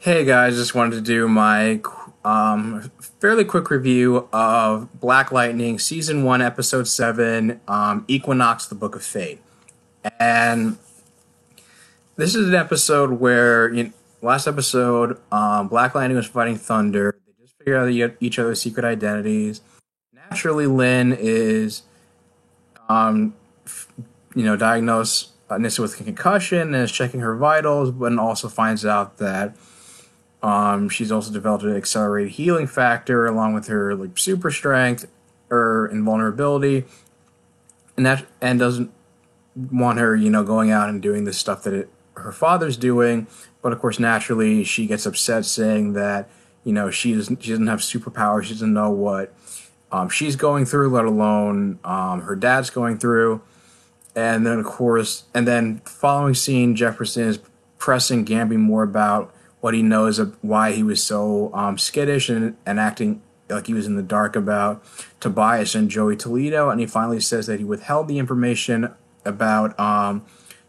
Hey guys, just wanted to do my fairly quick review of Black Lightning Season 1, Episode 7, Equinox, the Book of Fate. And this is an episode where, last episode, Black Lightning was fighting Thunder. They just figured out each other's secret identities. Naturally, Lynn is, diagnosed initially with concussion and is checking her vitals, but also finds out that she's also developed an accelerated healing factor along with her super strength or invulnerability, and doesn't want her going out and doing this stuff that her father's doing. But of course, naturally, she gets upset, saying that she doesn't have superpowers. She doesn't know what she's going through, let alone her dad's going through. And then following scene, Jefferson is pressing Gamby more about what he knows of why he was so skittish and acting like he was in the dark about Tobias and Joey Toledo. And he finally says that he withheld the information about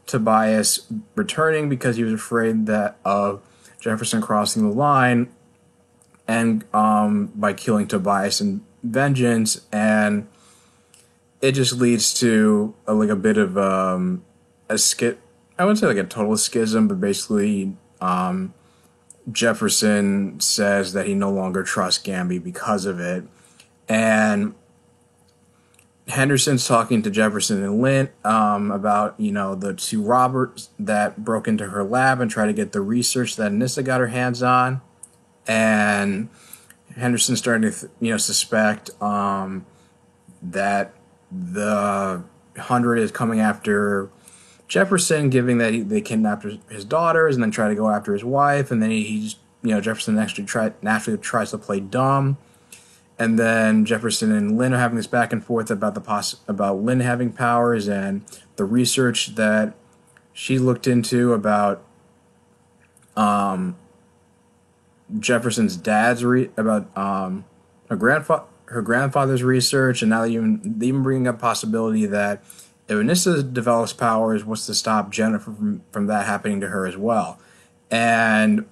Tobias returning because he was afraid that of Jefferson crossing the line and by killing Tobias in vengeance. And it just leads to a bit of a skit. I wouldn't say like a total schism, but basically Jefferson says that he no longer trusts Gamby because of it. And Henderson's talking to Jefferson and Lynn about, the two robbers that broke into her lab and tried to get the research that Anissa got her hands on. And Henderson's starting to, suspect that the 100 is coming after Jefferson, given that they kidnapped his daughters and then try to go after his wife, and then he just, Jefferson naturally tries to play dumb, and then Jefferson and Lynn are having this back and forth about about Lynn having powers and the research that she looked into about Jefferson's dad's about her grandfather's research, and now they even bringing up possibility that if Anissa develops powers, what's to stop Jennifer from that happening to her as well. And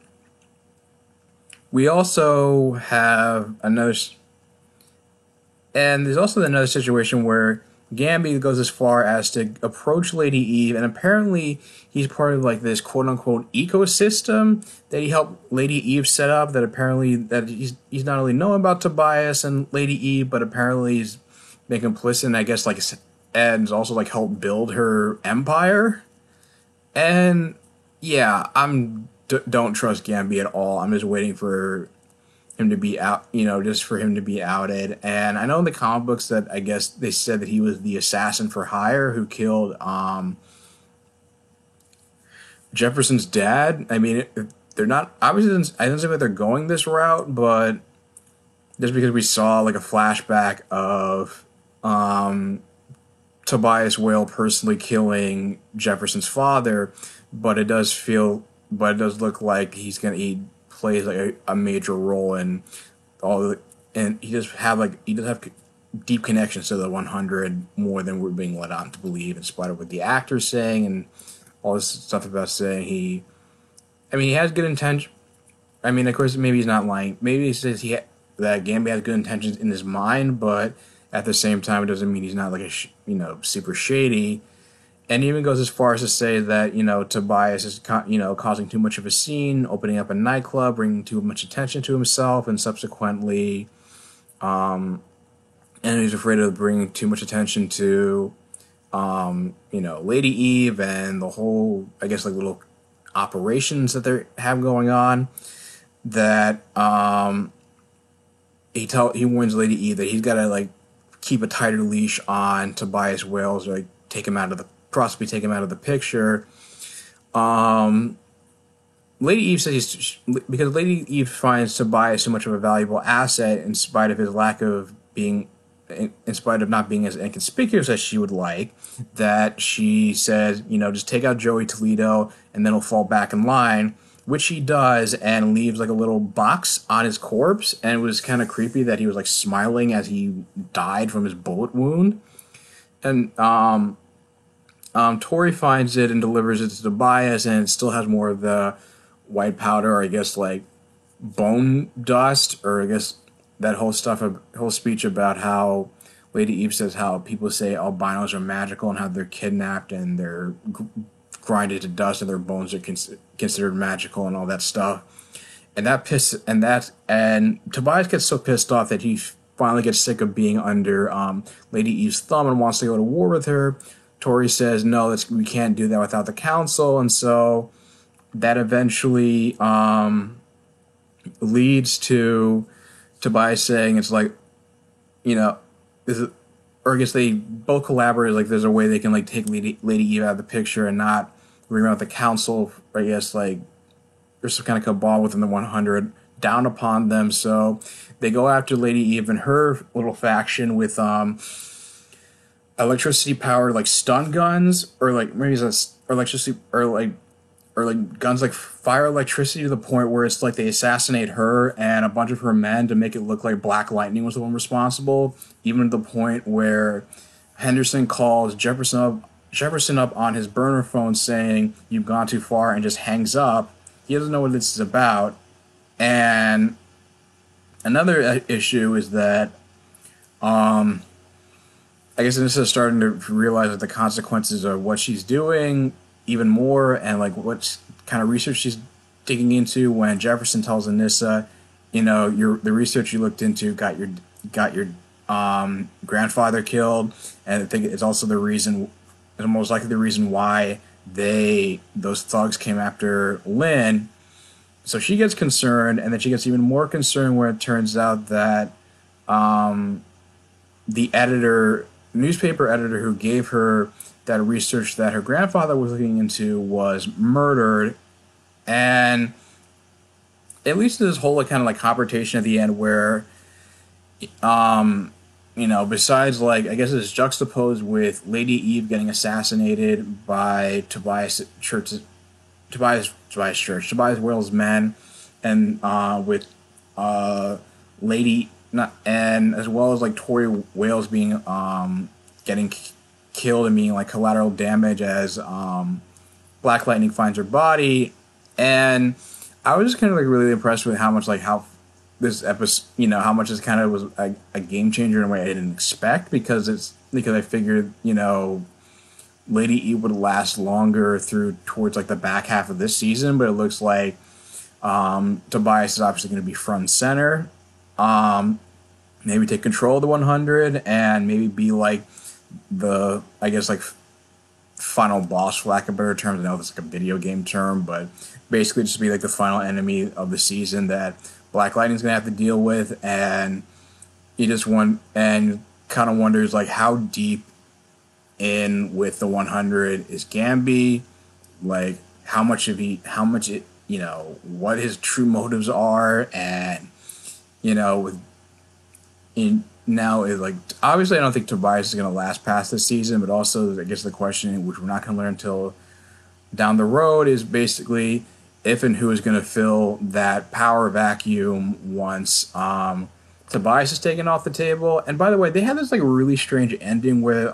we also have there's also another situation where Gamby goes as far as to approach Lady Eve, and apparently he's part of this quote-unquote ecosystem that he helped Lady Eve set up, that apparently that he's not only knowing about Tobias and Lady Eve, but apparently he's been complicit, and I guess and also helped build her empire. And yeah, don't trust Gamby at all. I'm just waiting for him to be out, just for him to be outed. And I know in the comic books that I guess they said that he was the assassin for hire who killed Jefferson's dad. I mean, they're not, obviously, I don't think that they're going this route, but just because we saw a flashback of Tobias Whale personally killing Jefferson's father, but it does look like he plays a major role in and he does have deep connections to the 100 more than we're being led on to believe, in spite of what the actor's saying and all this stuff about saying he has good intention. I mean, of course, maybe he's not lying. Maybe he says that Gamby has good intentions in his mind, but at the same time, it doesn't mean he's not super shady. And he even goes as far as to say that, Tobias is, causing too much of a scene, opening up a nightclub, bringing too much attention to himself, and subsequently, and he's afraid of bringing too much attention to, Lady Eve and the whole, I guess, little operations that they have going on. That he warns Lady Eve that he's got to keep a tighter leash on Tobias Wales, or possibly take him out of the picture. Lady Eve says because Lady Eve finds Tobias so much of a valuable asset in spite of not being as inconspicuous as she would like, that she says, just take out Joey Toledo and then he'll fall back in line, which he does, and leaves a little box on his corpse. And it was kind of creepy that he was smiling as he died from his bullet wound. And Tori finds it and delivers it to Tobias, and it still has more of the white powder, or I guess like bone dust, or I guess that whole stuff, whole speech about how Lady Eve says how people say albinos are magical and how they're kidnapped and they're grinded to dust and their bones are considered magical and all that stuff. And and Tobias gets so pissed off that he finally gets sick of being under Lady Eve's thumb and wants to go to war with her. Tori says, no, we can't do that without the council. And so that eventually leads to Tobias saying, it's like, you know, or I guess they both collaborate, like there's a way they can like take Lady Eve out of the picture and not bring out the council, I guess, like there's some kind of cabal within the 100 down upon them. So they go after Lady Eve and her little faction with electricity powered like stun guns, or like maybe it's electricity, or like guns like fire electricity to the point where it's like they assassinate her and a bunch of her men to make it look like Black Lightning was the one responsible, even to the point where Henderson calls Jefferson up on his burner phone saying, "You've gone too far," and just hangs up. He doesn't know what this is about. And another issue is that I guess this is starting to realize that the consequences of what she's doing even more, and like what kind of research she's digging into, when Jefferson tells Anissa, you know, the research you looked into got your grandfather killed, and I think it's also most likely the reason why those thugs came after Lynn. So she gets concerned, and then she gets even more concerned where it turns out that the newspaper editor who gave her that research that her grandfather was looking into was murdered. And it leads to this whole kind of like confrontation at the end where you know, besides like, I guess it's juxtaposed with Lady Eve getting assassinated by Tobias Whale's men, and with and as well as like Tori Wales being getting killed and being like collateral damage as Black Lightning finds her body. And I was just kind of like really impressed with how this episode, you know, how much this kind of was a game changer in a way I didn't expect, because I figured, you know, Lady Eve would last longer towards like the back half of this season, but it looks like Tobias is obviously going to be front and center. Maybe take control of the 100 and maybe be like I guess like final boss, for lack of better terms. I know that's like a video game term, but basically just be like the final enemy of the season that Black Lightning's gonna have to deal with. And you just kind of wonders like how deep in with the 100 is Gamby, like you know, what his true motives are. And you know, now is like, obviously I don't think Tobias is going to last past this season, but also I guess the question, which we're not going to learn until down the road, is basically if and who is going to fill that power vacuum once Tobias is taken off the table. And by the way, they had this like really strange ending where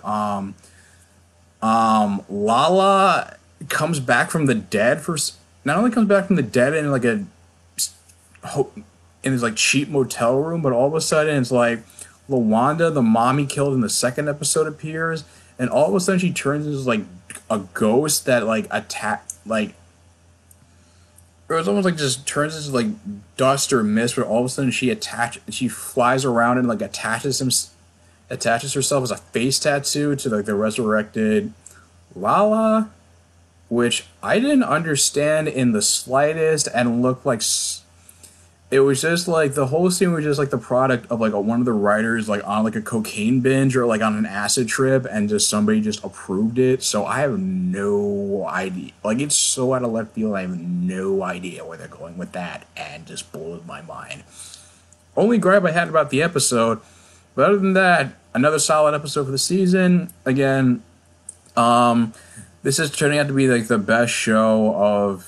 Lala comes back from the dead not only comes back from the dead in like in his like cheap motel room, but all of a sudden it's like LaWanda, the mommy killed in the second episode, appears, and all of a sudden she turns into like a ghost that like or it's almost like just turns into like dust or mist, but all of a sudden she flies around and like attaches herself as a face tattoo to like the resurrected Lala, which I didn't understand in the slightest, and looked like it was just like the whole scene was just like the product of like one of the writers like on like a cocaine binge or like on an acid trip, and just somebody just approved it. So I have no idea. Like, it's so out of left field. I have no idea where they're going with that, and just blows my mind. Only gripe I had about the episode, but other than that, another solid episode for the season. Again, this is turning out to be like the best show of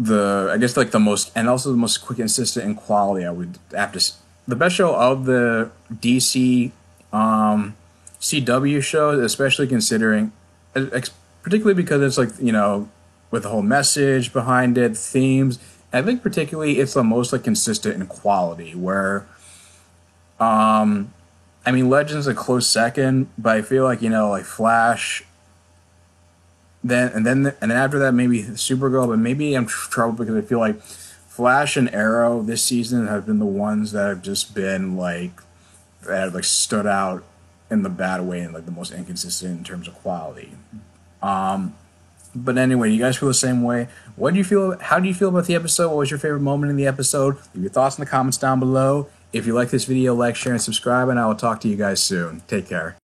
I guess like the most, and also the most quick, consistent in quality. I would have to, the best show of the DC CW shows, especially considering, particularly because it's like, you know, with the whole message behind it, themes. I think particularly it's the most like consistent in quality. Where, I mean, Legends a close second, but I feel like like Flash. Then after that maybe Supergirl, but maybe I'm troubled because I feel like Flash and Arrow this season have been the ones that have just been like that have like stood out in the bad way and like the most inconsistent in terms of quality. But anyway, you guys feel the same way? What do you feel? How do you feel about the episode? What was your favorite moment in the episode? Leave your thoughts in the comments down below. If you like this video, like, share, and subscribe, and I will talk to you guys soon. Take care.